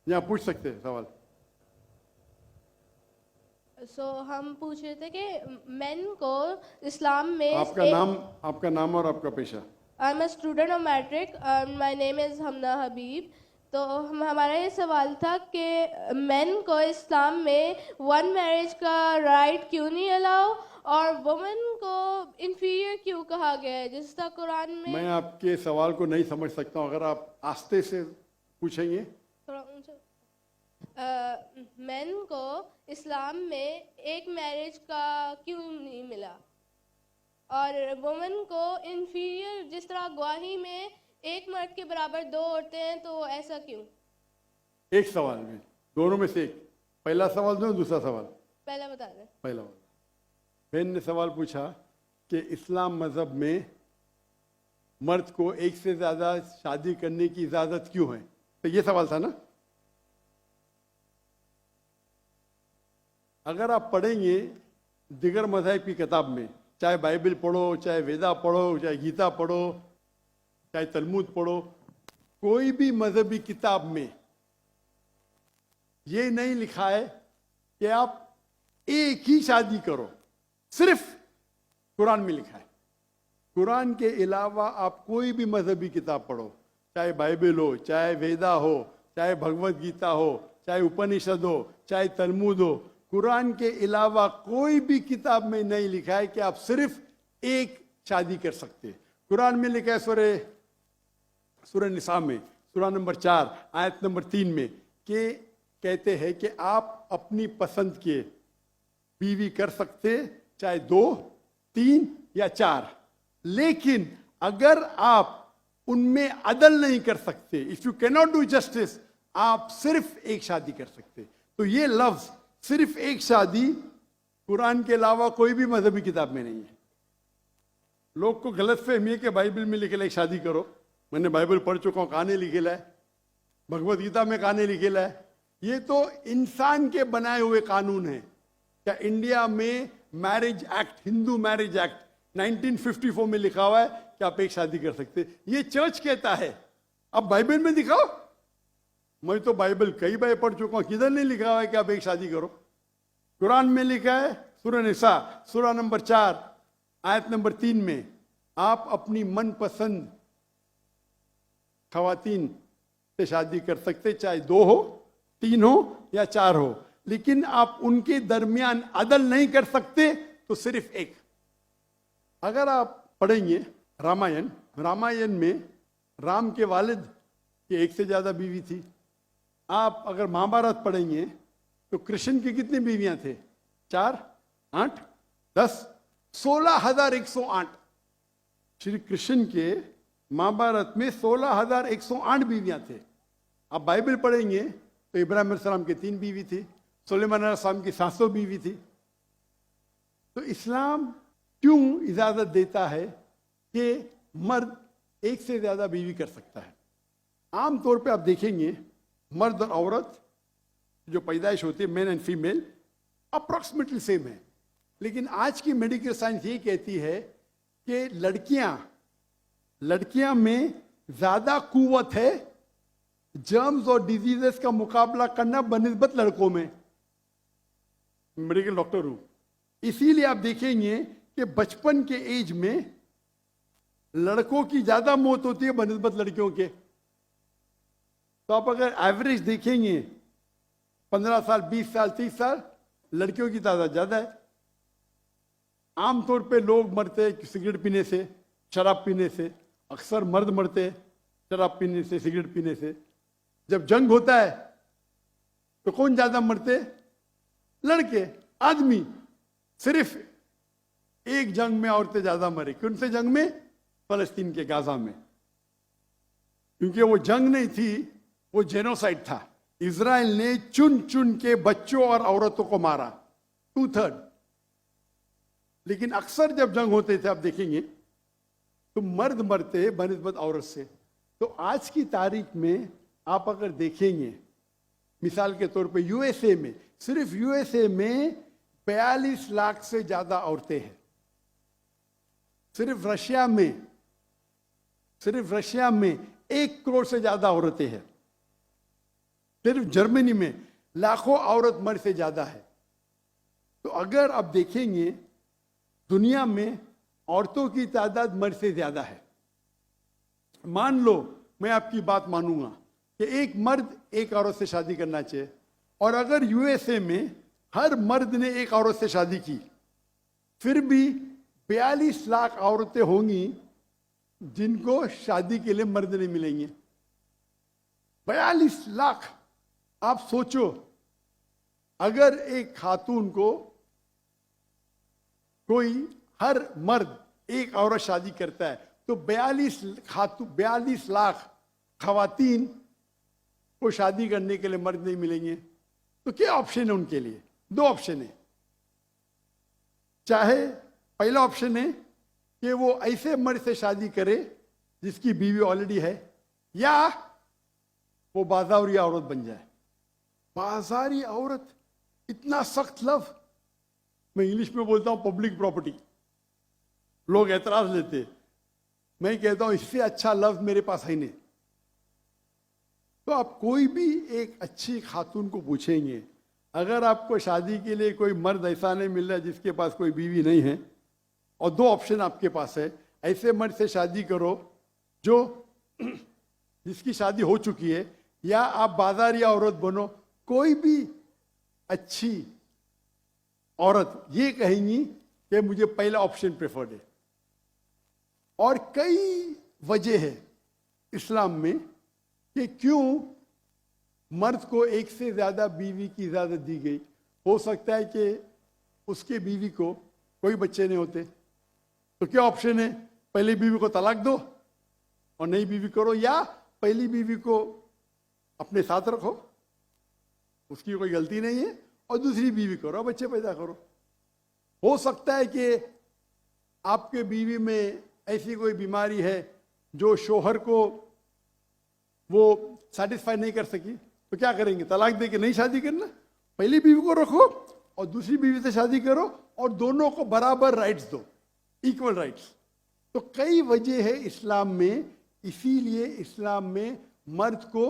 यहाँ पूछ सकते हैं सवाल। हम पूछ रहे थे कि मेन को इस्लाम में आपका नाम और आपका पेशा। I am a student of matric, my name is Hamna Habib. तो हमारा ये सवाल था कि मेन को इस्लाम में वन मैरिज का राइट क्यों नहीं अलाउ, और वुमेन को इंफीरियर क्यों कहा गया है, जिस तरह कुरान में। मैं आपके सवाल को नहीं समझ सकता हूँ, अगर आप आस्ते से पूछेंगे। थोड़ा ऊंचा। मेन को इस्लाम में एक मैरिज का क्यों नहीं मिला, और वुमेन को इंफीरियर, जिस तरह गवाही में एक मर्द के बराबर दो औरतें हैं, तो ऐसा क्यों। एक सवाल में, दोनों में से एक। पहला सवाल दो, दूसरा सवाल। पहला बता दें। पहला वाला। बहन ने सवाल पूछा कि इस्लाम मजहब में मर्द को एक से ज्यादा शादी करने की इजाजत क्यों है, तो ये सवाल था ना। अगर आप पढ़ेंगे दिगर मज़हब की किताब में, चाहे बाइबल पढ़ो, चाहे वेदा पढ़ो, चाहे गीता पढ़ो, चाहे तलमूद पढ़ो, कोई भी मजहबी किताब में ये नहीं लिखा है कि आप एक ही शादी करो। सिर्फ कुरान में लिखा है। कुरान के अलावा आप कोई भी मजहबी किताब पढ़ो, चाहे बाइबल हो, चाहे वेदा हो, चाहे भगवत गीता हो, चाहे उपनिषद हो, चाहे तलमूद हो, कुरान के अलावा कोई भी किताब में नहीं लिखा है कि आप सिर्फ एक शादी कर सकते हैं। कुरान में लिखा है सूरह निसा में, सूरह नंबर 4 आयत नंबर 3 में, कि कहते हैं कि आप अपनी पसंद के बीवी कर सकते, चाहे 2, 3 या 4, लेकिन अगर आप उनमें अदल नहीं कर सकते, if you can not do justice, आप सिर्फ एक शादी कर सकते। तो ये लफ्ज सिर्फ एक शादी कुरान के अलावा कोई भी मजहबी किताब में नहीं है। लोग को गलत फहमी है कि बाइबल में लिखेला एक शादी करो। मैंने बाइबल पढ़ चुका हूँ, कहानी लिखेला है, भगवत गीता में कहानी लिखेला है। ये तो इंसान के बनाए हुए कानून है। क्या इंडिया में marriage act, Hindu marriage act 1954 में लिखा हुआ है कि आप एक शादी कर सकते, ये चर्च कहता है। अब बाइबल में दिखाओ। मैं तो बाइबल कई बार पढ़ चुका हूं, किधर नहीं लिखा हुआ है कि आप एक शादी करो। कुरान में लिखा है सूरह निसा सूरह नंबर 4 आयत नंबर 3 में, आप अपनी मनपसंद खवातीन से शादी कर सकते, चाहे 2 हो, 3 हो या 4 हो, लेकिन आप उनके दरमियान अदल नहीं कर सकते, तो सिर्फ एक। अगर आप पढ़ेंगे रामायण में राम के वालिद की एक से ज्यादा बीवी थी। आप अगर महाभारत पढ़ेंगे तो कृष्ण की कितनी बीवियां थे? 4, 8, 10, 16,108। श्री कृष्ण के महाभारत में 16,108 बीवियां थे। आप बाइबल पढ़ेंगे तो इब्राहिम अलैहिस्सलाम की 3 बीवी थी, सुलेमान अलैहिस्सलाम की 700 बीवी थी। तो इस्लाम क्यों इजाजत देता है कि मर्द एक से ज्यादा बीवी कर सकता है? आमतौर पे आप देखेंगे मर्द और औरत जो पैदाइश होती है, main and female, approximately same है। लेकिन आज की मेडिकल साइंस ये कहती है कि लड़कियां में ज्यादा कुव्वत है जर्म्स और डिजीजेस का मुकाबला करना बनिस्बत लड़कों में। मेडिकल डॉक्टर हूं, इसीलिए आप देखेंगे कि बचपन के एज में लड़कों की ज्यादा मौत होती है बनिस्बत लड़कियों के। तो आप अगर एवरेज देखेंगे 15 साल, 20 साल, 30 साल, लड़कियों की तादाद ज्यादा है। आमतौर पे लोग मरते हैं सिगरेट पीने से, शराब पीने से। अक्सर मर्द मरते हैं शराब पीने से, सिगरेट पीने से। जब जंग होता है तो कौन ज्यादा मरते? लड़के, आदमी। सिर्फ एक जंग में औरतें ज्यादा मरी। कौन से जंग में? फलस्तीन के गाजा में। क्योंकि वो जंग नहीं थी, वो जेनोसाइड था। इजराइल ने चुन चुन के बच्चों और औरतों को मारा, 2/3। लेकिन अक्सर जब जंग होते थे, आप देखेंगे तो मर्द मरते बनिस्बत औरत से। तो आज की तारीख में आप अगर देखेंगे, मिसाल के तौर पे यूएसए में, सिर्फ यूएसए में 42 लाख से ज्यादा औरतें हैं। सिर्फ रशिया में 1 करोड़ से ज्यादा औरतें हैं। सिर्फ जर्मनी में लाखों औरत मर्द से ज्यादा है। तो अगर आप देखेंगे दुनिया में औरतों की तादाद मर्द से ज्यादा है। मान लो मैं आपकी बात मानूंगा कि एक मर्द एक औरत से शादी करना चाहिए, और अगर यूएसए में हर मर्द ने एक औरत से शादी की, फिर भी 42 लाख औरतें होंगी जिनको शादी के लिए मर्द नहीं मिलेंगे। 42 लाख। आप सोचो, अगर एक खातून को कोई हर मर्द एक औरत शादी करता है तो 42 लाख खवातीन को शादी करने के लिए मर्द नहीं मिलेंगे। तो क्या ऑप्शन है उनके लिए? 2 ऑप्शन है। चाहे पहला ऑप्शन है कि वो ऐसे मर्द से शादी करे जिसकी बीवी ऑलरेडी है, या वो बाजारी औरत बन जाए। बाजारी औरत, इतना सख्त लफ्ज, मैं इंग्लिश में बोलता हूं पब्लिक प्रॉपर्टी। लोग एतराज लेते, मैं कहता हूं इससे अच्छा लफ्ज मेरे पास है नहीं। तो आप कोई भी एक अच्छी खातून को पूछेंगे, अगर आपको शादी के लिए कोई मर्द ऐसा नहीं मिल रहा है जिसके पास कोई बीवी नहीं है, और 2 ऑप्शन आपके पास है, ऐसे मर्द से शादी करो जो जिसकी शादी हो चुकी है, या आप बाजारी औरत बनो। कोई भी अच्छी औरत ये कहेंगी कि मुझे पहला ऑप्शन प्रेफर्ड है। और कई वजह है इस्लाम में कि क्यों मर्द को एक से ज्यादा बीवी की इजाजत दी गई। हो सकता है कि उसके बीवी को कोई बच्चे नहीं होते, तो क्या ऑप्शन है? पहली बीवी को तलाक दो और नई बीवी करो, या पहली बीवी को अपने साथ रखो, उसकी कोई गलती नहीं है, और दूसरी बीवी करो, बच्चे पैदा करो। हो सकता है कि आपके बीवी में ऐसी कोई बीमारी है जो शोहर को वो सेटिस्फाई नहीं कर सकी, तो क्या करेंगे? तलाक दे के नहीं शादी करना, पहली बीवी को रखो और दूसरी बीवी से शादी करो, और दोनों को बराबर राइट्स दो, इक्वल राइट्स। तो कई वजह है इस्लाम में, इसीलिए इस्लाम में मर्द को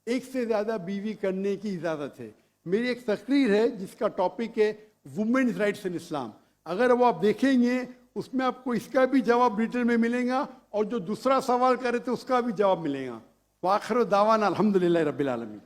एक से ज्यादा बीवी करने की इजाजत है। मेरी एक तकरीर है जिसका टॉपिक है वुमेन्स राइट्स इन इस्लाम। अगर वो आप देखेंगे उसमें आपको इसका भी जवाब डिटेल में मिलेगा, और जो दूसरा सवाल करे थे उसका भी जवाब मिलेगा। वाखिर दावाना अल्हम्दुलिल्लाह रब्बिल आलमीन।